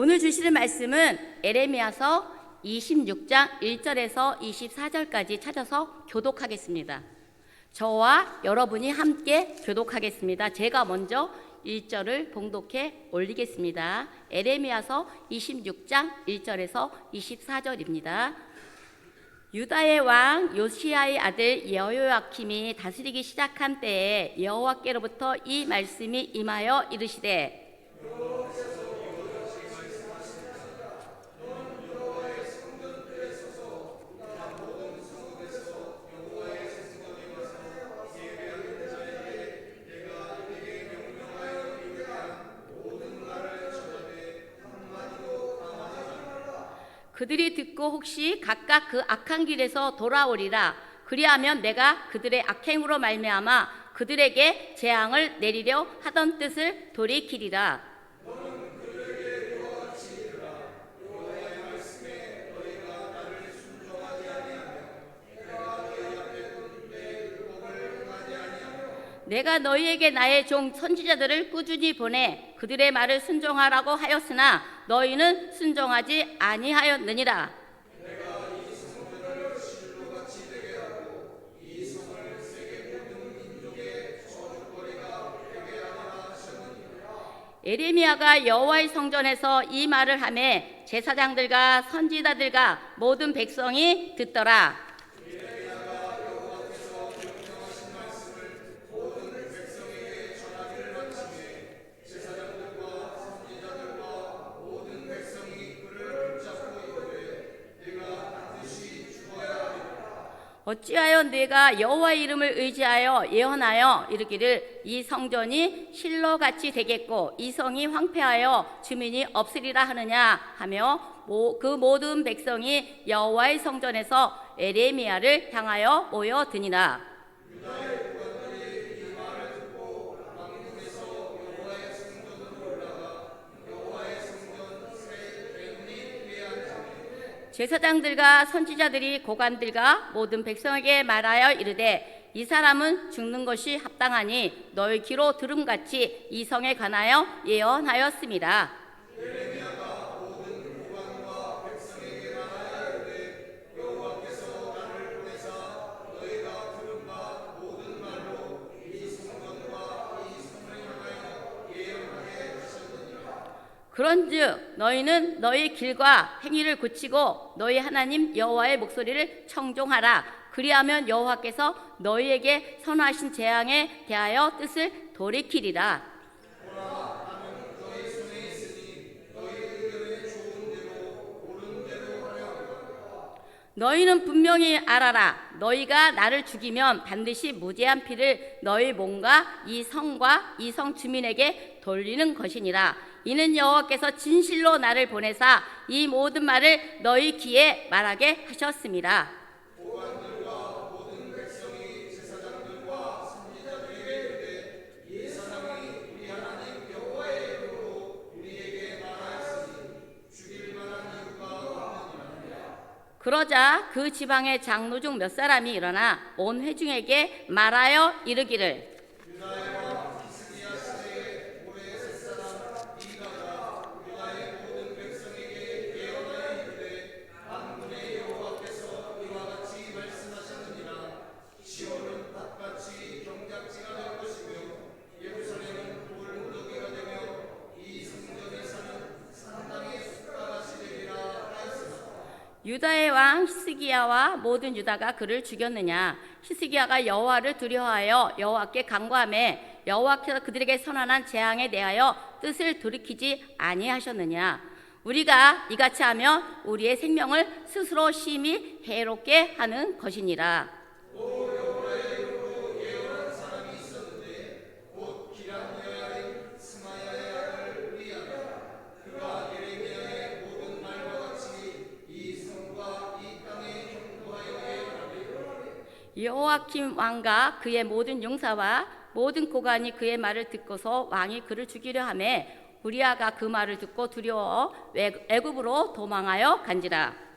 오늘 주시는 말씀은 에레미야서 26장 1절에서 24절까지 찾아서 교독하겠습니다. 저와 여러분이 함께 교독하겠습니다. 제가 먼저 1절을 봉독해 올리겠습니다. 에레미야서 26장 1절에서 24절입니다. 유다의 왕 요시야의 아들 여호야킴이 다스리기 시작한 때에 여호와께로부터 이 말씀이 임하여 이르시되 그들이 듣고 혹시 각각 그 악한 길에서 돌아오리라. 그리하면 내가 그들의 악행으로 말미암아 그들에게 재앙을 내리려 하던 뜻을 돌이키리라. 내가 너희에게 나의 종 선지자들을 꾸준히 보내 그들의 말을 순종하라고 하였으나 너희는 순종하지 아니하였느니라. 에레미야가 여호와의 성전에서 이 말을 하매 제사장들과 선지자들과 모든 백성이 듣더라. 어찌하여 네가 여호와의 이름을 의지하여 예언하여 이르기를 이 성전이 실로같이 되겠고 이 성이 황폐하여 주민이 없으리라 하느냐 하며 그 모든 백성이 여호와의 성전에서 에레미야를 향하여 모여드니라. 제사장들과 선지자들이 고관들과 모든 백성에게 말하여 이르되 이 사람은 죽는 것이 합당하니 너희 귀로 들음같이 이 성에 관하여 예언하였습니다. 그런즉 너희는 너희 길과 행위를 고치고 너희 하나님 여호와의 목소리를 청종하라. 그리하면 여호와께서 너희에게 선하신 재앙에 대하여 뜻을 돌이키리라. 너희는 분명히 알아라. 너희가 나를 죽이면 반드시 무죄한 피를 너희 몸과 이 성과 이 성 주민에게 돌리는 것이니라. 이는 여호와께서 진실로 나를 보내사 이 모든 말을 너희 귀에 말하게 하셨습니다. 그러자 그 지방의 장로 중 몇 사람이 일어나 온 회중에게 말하여 이르기를 유다의 왕 히스기야와 모든 유다가 그를 죽였느냐. 히스기야가 여호와를 두려워하여 여호와께 간구하매 여호와께서 그들에게 선언한 재앙에 대하여 뜻을 돌이키지 아니하셨느냐. 우리가 이같이 하면 우리의 생명을 스스로 심히 해롭게 하는 것이니라. 여호야킴 왕과 그의 모든 용사와 모든 고관이 그의 말을 듣고서 왕이 그를 죽이려 하매 우리아가 그 말을 듣고 두려워 애굽으로 도망하여 간지라.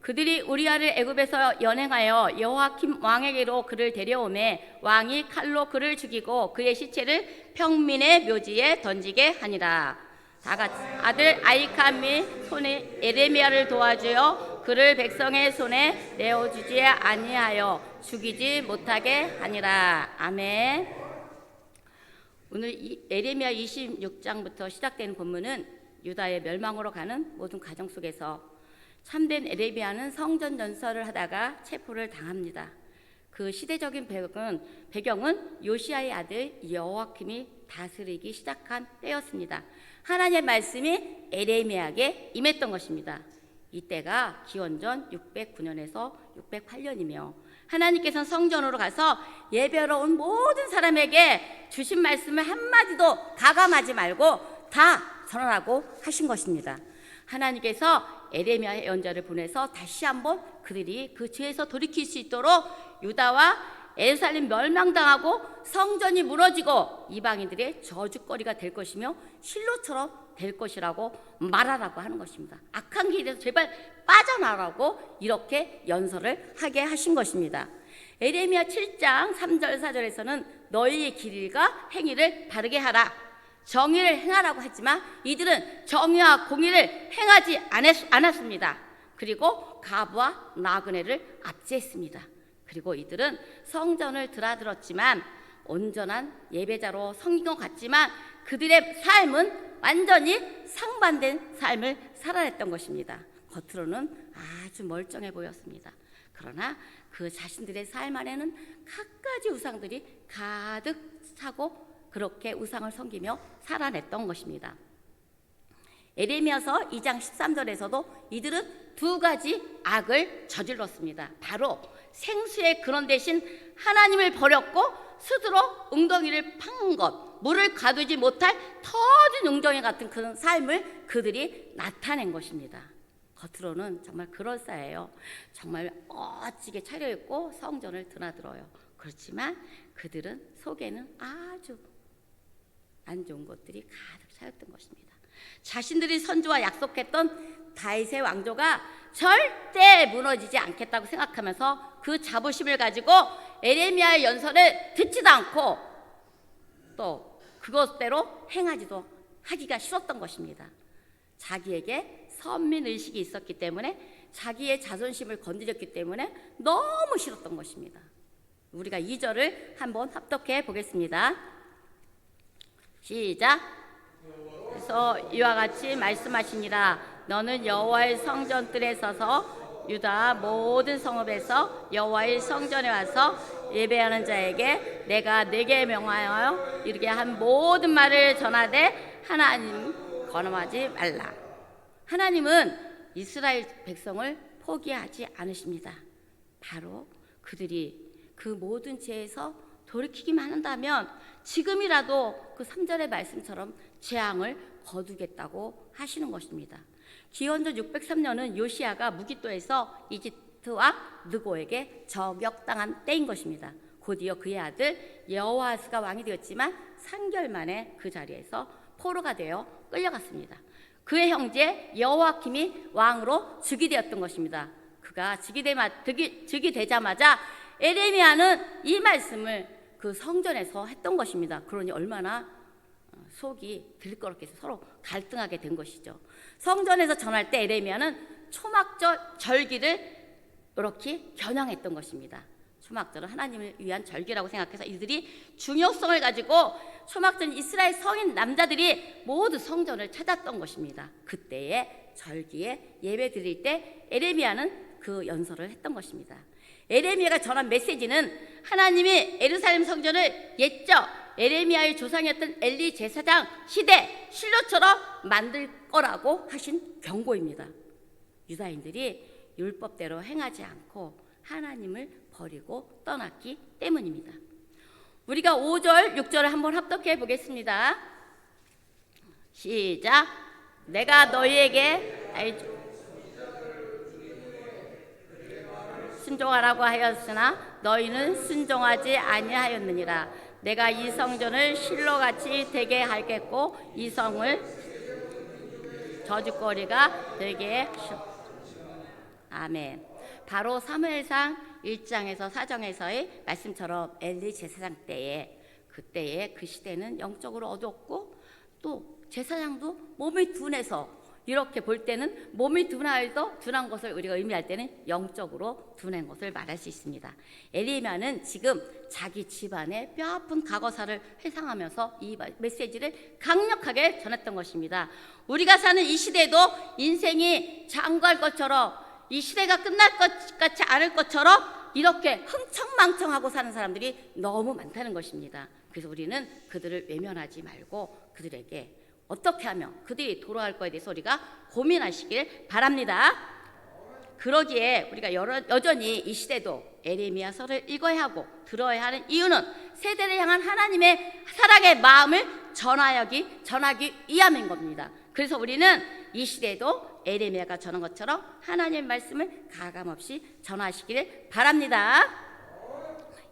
그들이 우리아를 애굽에서 연행하여 여호야kim 왕에게로 그를 데려오매 왕이 칼로 그를 죽이고 그의 시체를 평민의 묘지에 던지게 하니라. 다같이 아들 아히캄이 손에 에레미야를 도와주어 그를 백성의 손에 내어주지 아니하여 죽이지 못하게 하니라. 아멘. 오늘 에레미야 26장부터 시작되는 본문은 유다의 멸망으로 가는 모든 과정 속에서 참된 에레미야는 성전 연설을 하다가 체포를 당합니다. 그 시대적인 배경은 요시야의 아들 여호야김이 다스리기 시작한 때였습니다. 하나님의 말씀이 에레미야에게 임했던 것입니다. 이때가 기원전 609년에서 608년이며 하나님께서는 성전으로 가서 예배하러 온 모든 사람에게 주신 말씀을 한마디도 가감하지 말고 다 전하라고 하신 것입니다. 하나님께서 에레미야 예언자를 보내서 다시 한번 그들이 그 죄에서 돌이킬 수 있도록 유다와 예루살렘 멸망당하고 성전이 무너지고 이방인들의 저주거리가 될 것이며 실로처럼 될 것이라고 말하라고 하는 것입니다. 악한 길에서 제발 빠져나라고 이렇게 연설을 하게 하신 것입니다. 에레미야 7장 3절 4절에서는 너희의 길과 행위를 바르게 하라, 정의를 행하라고 했지만 이들은 정의와 공의를 행하지 않았습니다. 그리고 가부와 나그네를 압제했습니다. 그리고 이들은 성전을 드나들었지만 온전한 예배자로 섬긴 것 같지만 그들의 삶은 완전히 상반된 삶을 살아냈던 것입니다. 겉으로는 아주 멀쩡해 보였습니다. 그러나 그 자신들의 삶 안에는 갖가지 우상들이 가득 차고 그렇게 우상을 섬기며 살아냈던 것입니다. 에레미야서 2장 13절에서도 이들은 두 가지 악을 저질렀습니다. 바로 생수의 근원 대신 하나님을 버렸고 스스로 웅덩이를 판 것, 물을 가두지 못할 터진 웅덩이 같은 그런 삶을 그들이 나타낸 것입니다. 겉으로는 정말 그럴싸해요. 정말 멋지게 차려입고 성전을 드나들어요. 그렇지만 그들은 속에는 아주 안 좋은 것들이 가득 차였던 것입니다. 자신들이 선조와 약속했던 다윗의 왕조가 절대 무너지지 않겠다고 생각하면서 그 자부심을 가지고 에레미야의 연설을 듣지도 않고 또 그것대로 행하지도 하기가 싫었던 것입니다. 자기에게 선민의식이 있었기 때문에 자기의 자존심을 건드렸기 때문에 너무 싫었던 것입니다. 우리가 2절을 한번 합독해 보겠습니다. 시작. 그래서 이와 같이 말씀하시니라. 너는 여호와의 성전뜰에 서서 유다 모든 성읍에서 여호와의 성전에 와서 예배하는 자에게 내가 네게 명하여 이르게 한 모든 말을 전하되 하나님 건험하지 말라. 하나님은 이스라엘 백성을 포기하지 않으십니다. 바로 그들이 그 모든 죄에서 돌이키기만 한다면 지금이라도 그 3절의 말씀처럼 재앙을 거두겠다고 하시는 것입니다. 기원전 603년은 요시야가 무기또에서 이집트와 느고에게 저격당한 때인 것입니다. 곧이어 그의 아들 여호아스가 왕이 되었지만 3개월 만에 그 자리에서 포로가 되어 끌려갔습니다. 그의 형제 여호야김이 왕으로 즉위되었던 것입니다. 그가 즉위되자마자 에레미야는 이 말씀을 그 성전에서 했던 것입니다. 그러니 얼마나 속이 들끓었겠어. 서로 갈등하게 된 것이죠. 성전에서 전할 때 에레미야는 초막절 절기를 이렇게 겨냥했던 것입니다. 초막절은 하나님을 위한 절기라고 생각해서 이들이 중요성을 가지고 초막절 이스라엘 성인 남자들이 모두 성전을 찾았던 것입니다. 그때의 절기에 예배 드릴 때 에레미야는 그 연설을 했던 것입니다. 에레미야가 전한 메시지는 하나님이 예루살렘 성전을 옛적 에레미야의 조상이었던 엘리 제사장 시대 실로처럼 만들 거라고 하신 경고입니다. 유다인들이 율법대로 행하지 않고 하나님을 버리고 떠났기 때문입니다. 우리가 5절, 6절을 한번 합독해 보겠습니다. 시작. 내가 너희에게 순종하라고 하였으나 너희는 순종하지 아니하였느니라. 내가 이 성전을 실로같이 되게 하겠고 이 성을 저주거리가 되게 하셨. 아멘. 바로 사무엘상 1장에서 4장에서의 말씀처럼 엘리 제사장 때에 그때의 그 시대는 영적으로 어두웠고 또 제사장도 몸이 둔해서 이렇게 볼 때는 몸이 둔한 것을 우리가 의미할 때는 영적으로 둔한 것을 말할 수 있습니다. 에리미야는 지금 자기 집안의 뼈아픈 과거사를 회상하면서 이 메시지를 강력하게 전했던 것입니다. 우리가 사는 이 시대에도 인생이 장구할 것처럼 이 시대가 끝날 것 같지 않을 것처럼 이렇게 흥청망청하고 사는 사람들이 너무 많다는 것입니다. 그래서 우리는 그들을 외면하지 말고 그들에게 어떻게 하면 그들이 돌아갈 거에 대해서 우리가 고민하시길 바랍니다. 그러기에 우리가 여전히 이 시대도 에레미야서를 읽어야 하고 들어야 하는 이유는 세대를 향한 하나님의 사랑의 마음을 전하기 위함인 겁니다. 그래서 우리는 이 시대에도 에레미야가 전한 것처럼 하나님의 말씀을 가감없이 전하시기를 바랍니다.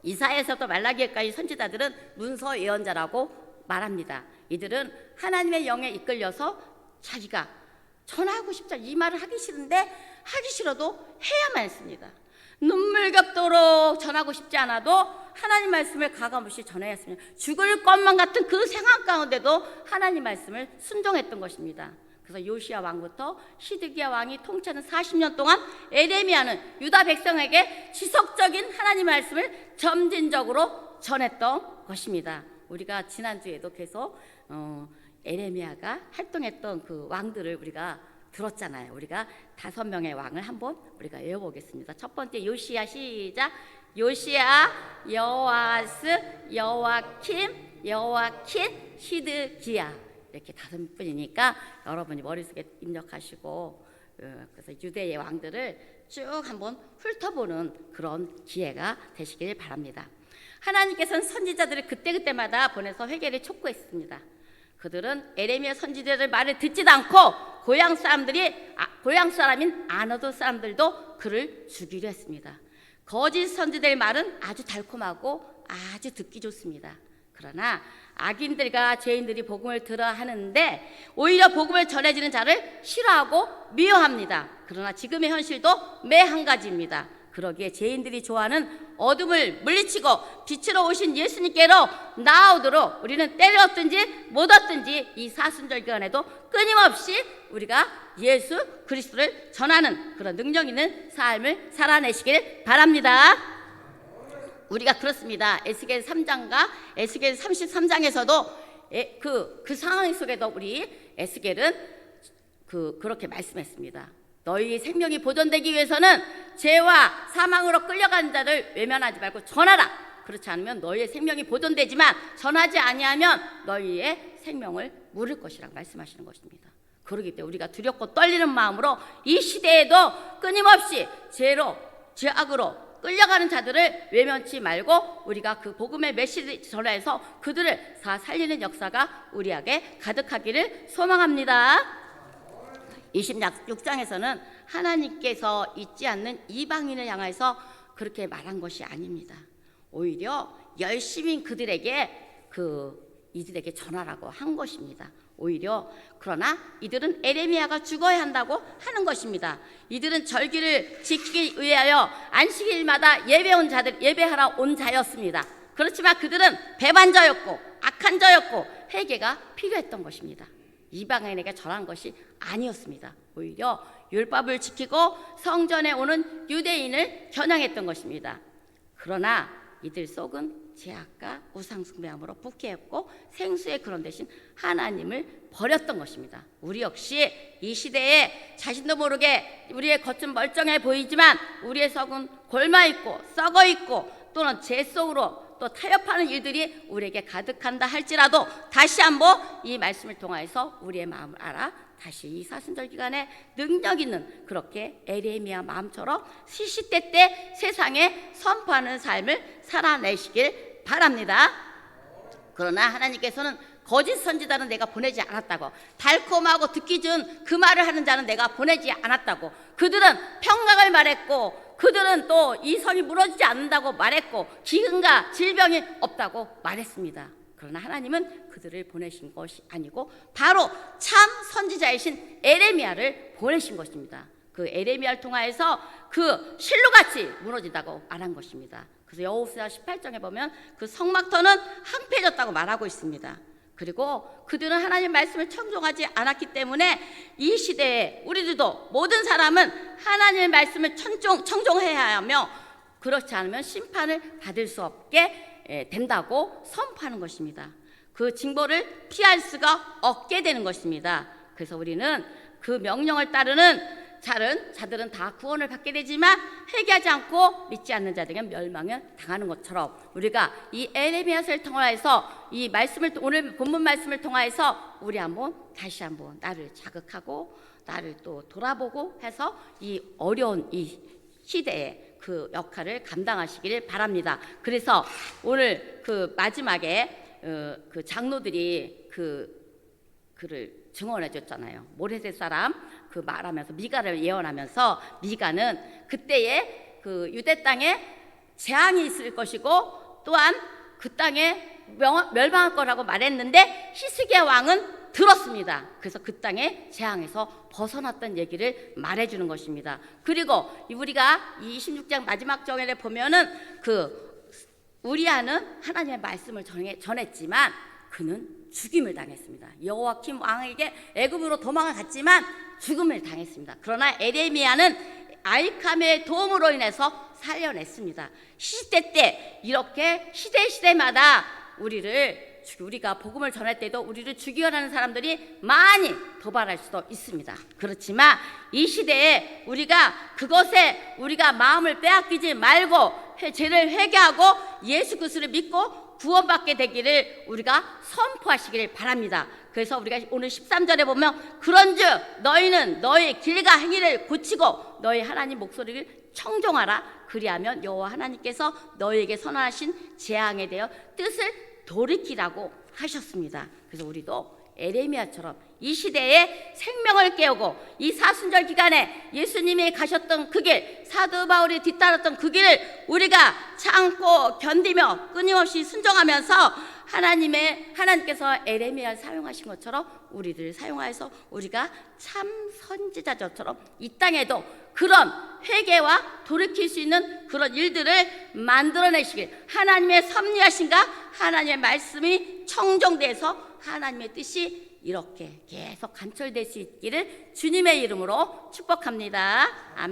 이사야에서부터 말라기까지 선지자들은 문서 예언자라고 말합니다. 이들은 하나님의 영에 이끌려서 자기가 전하고 싶다 이 말을 하기 싫은데 하기 싫어도 해야만 했습니다. 눈물겹도록 전하고 싶지 않아도 하나님 말씀을 가감없이 전해야 했습니다. 죽을 것만 같은 그 상황 가운데도 하나님 말씀을 순종했던 것입니다. 그래서 요시야 왕부터 시드기야 왕이 통치하는 40년 동안 에레미야는 유다 백성에게 지속적인 하나님 말씀을 점진적으로 전했던 것입니다. 우리가 지난주에도 계속 에레미야가 활동했던 그 왕들을 우리가 들었잖아요. 우리가 5명의 왕을 한번 우리가 외워보겠습니다. 첫 번째 요시야 시작. 요시야, 여호아스, 여호야킴, 여호야킨, 시드기야 이렇게 5분이니까 여러분이 머릿속에 입력하시고 그래서 유대의 왕들을 쭉 한번 훑어보는 그런 기회가 되시길 바랍니다. 하나님께서는 선지자들을 그때그때마다 보내서 회개를 촉구했습니다. 그들은 에레미야 선지자들 말을 듣지도 않고 고향 사람인 아너도 사람들도 그를 죽이려 했습니다. 거짓 선지자의 말은 아주 달콤하고 아주 듣기 좋습니다. 그러나 악인들과 죄인들이 복음을 들어야 하는데 오히려 복음을 전해지는 자를 싫어하고 미워합니다. 그러나 지금의 현실도 매 한 가지입니다. 그러기에 죄인들이 좋아하는 어둠을 물리치고 빛으로 오신 예수님께로 나아오도록 우리는 때를 얻든지 못 얻든지 이 사순절 기간에도 끊임없이 우리가 예수 그리스도를 전하는 그런 능력 있는 삶을 살아내시길 바랍니다. 우리가 그렇습니다. 에스겔 3장과 에스겔 33장에서도 그 상황 속에도 우리 에스겔은 그렇게 말씀했습니다. 너희 생명이 보존되기 위해서는 죄와 사망으로 끌려가는 자를 외면하지 말고 전하라. 그렇지 않으면 너희의 생명이 보존되지만 전하지 아니하면 너희의 생명을 물을 것이라고 말씀하시는 것입니다. 그렇기 때문에 우리가 두렵고 떨리는 마음으로 이 시대에도 끊임없이 죄악으로 끌려가는 자들을 외면치 말고 우리가 그 복음의 메시지 전해서 그들을 살리는 역사가 우리에게 가득하기를 소망합니다. 26장에서는 하나님께서 잊지 않는 이방인을 향해서 그렇게 말한 것이 아닙니다. 오히려 열심히 이들에게 전하라고 한 것입니다. 오히려 그러나 이들은 에레미야가 죽어야 한다고 하는 것입니다. 이들은 절기를 지키기 위하여 안식일마다 예배하러 온 자였습니다. 그렇지만 그들은 배반자였고 악한 자였고 회개가 필요했던 것입니다. 이방인에게 전한 것이 아니었습니다. 오히려 율법을 지키고 성전에 오는 유대인을 겨냥했던 것입니다. 그러나 이들 속은 죄악과 우상숭배함으로 부패했고 생수의 그런 대신 하나님을 버렸던 것입니다. 우리 역시 이 시대에 자신도 모르게 우리의 겉은 멀쩡해 보이지만 우리의 속은 골마있고 썩어있고 또는 죄 속으로 또 타협하는 일들이 우리에게 가득한다 할지라도 다시 한번 이 말씀을 통하여서 우리의 마음을 알아 다시 이 사순절 기간에 능력 있는 그렇게 에레미야 마음처럼 시시때 때 세상에 선포하는 삶을 살아내시길 바랍니다. 그러나 하나님께서는 거짓 선지자는 내가 보내지 않았다고, 달콤하고 듣기 좋은 그 말을 하는 자는 내가 보내지 않았다고, 그들은 평강을 말했고 그들은 또 이 성이 무너지지 않는다고 말했고 기근과 질병이 없다고 말했습니다. 그러나 하나님은 그들을 보내신 것이 아니고 바로 참 선지자이신 에레미야를 보내신 것입니다. 그 에레미야를 통하여서 그 실로같이 무너진다고 말한 것입니다. 그래서 여호수아 18장에 보면 그 성막터는 황폐해졌다고 말하고 있습니다. 그리고 그들은 하나님의 말씀을 청종하지 않았기 때문에 이 시대에 우리들도 모든 사람은 하나님의 말씀을 청종해야 하며 그렇지 않으면 심판을 받을 수 없게 된다고 선포하는 것입니다. 그 징벌을 피할 수가 없게 되는 것입니다. 그래서 우리는 그 명령을 따르는 자들은 다 구원을 받게 되지만 회개하지 않고 믿지 않는 자들은 멸망을 당하는 것처럼 우리가 이 에레미야서를 통하여서 이 말씀을 오늘 본문 말씀을 통하여서 우리 다시 한번 나를 자극하고 나를 또 돌아보고 해서 이 어려운 이 시대에 그 역할을 감당하시기를 바랍니다. 그래서 오늘 그 마지막에 그 장로들이 그를 증언해 줬잖아요. 모레셋 사람 그 말하면서 미가를 예언하면서 미가는 그때에 그 유대 땅에 재앙이 있을 것이고 또한 그 땅에 멸망할 거라고 말했는데 히스기야 왕은 들었습니다. 그래서 그 땅에 재앙에서 벗어났던 얘기를 말해주는 것입니다. 그리고 우리가 이 26장 마지막 절에 보면은 그 우리아는 하나님의 말씀을 전했지만 그는 죽임을 당했습니다. 여호와킴 왕에게 애굽으로 도망을 갔지만 죽음을 당했습니다. 그러나 에레미야는 아히감의 도움으로 인해서 살려냈습니다. 시대 때 이렇게 시대마다 우리가 복음을 전할 때도 우리를 죽이려는 하는 사람들이 많이 도발할 수도 있습니다. 그렇지만 이 시대에 그것에 우리가 마음을 빼앗기지 말고 죄를 회개하고 예수 그리스도를 믿고 구원받게 되기를 우리가 선포하시기를 바랍니다. 그래서 우리가 오늘 13절에 보면 그런즉 너희는 너희 길과 행위를 고치고 너희 하나님 목소리를 청종하라. 그리하면 여호와 하나님께서 너희에게 선언하신 재앙에 대하여 뜻을 돌이키라고 하셨습니다. 그래서 우리도 에레미야처럼 이 시대에 생명을 깨우고 이 사순절 기간에 예수님이 가셨던 그 길, 사도 바울이 뒤따랐던 그 길을 우리가 참고 견디며 끊임없이 순종하면서 하나님께서 에레미야를 사용하신 것처럼 우리를 사용하여서 우리가 참 선지자처럼 이 땅에도 그런 회개와 돌이킬 수 있는 그런 일들을 만들어내시길, 하나님의 섭리하신가 하나님의 말씀이 청정돼서 하나님의 뜻이 이렇게 계속 관철될 수 있기를 주님의 이름으로 축복합니다. 아멘.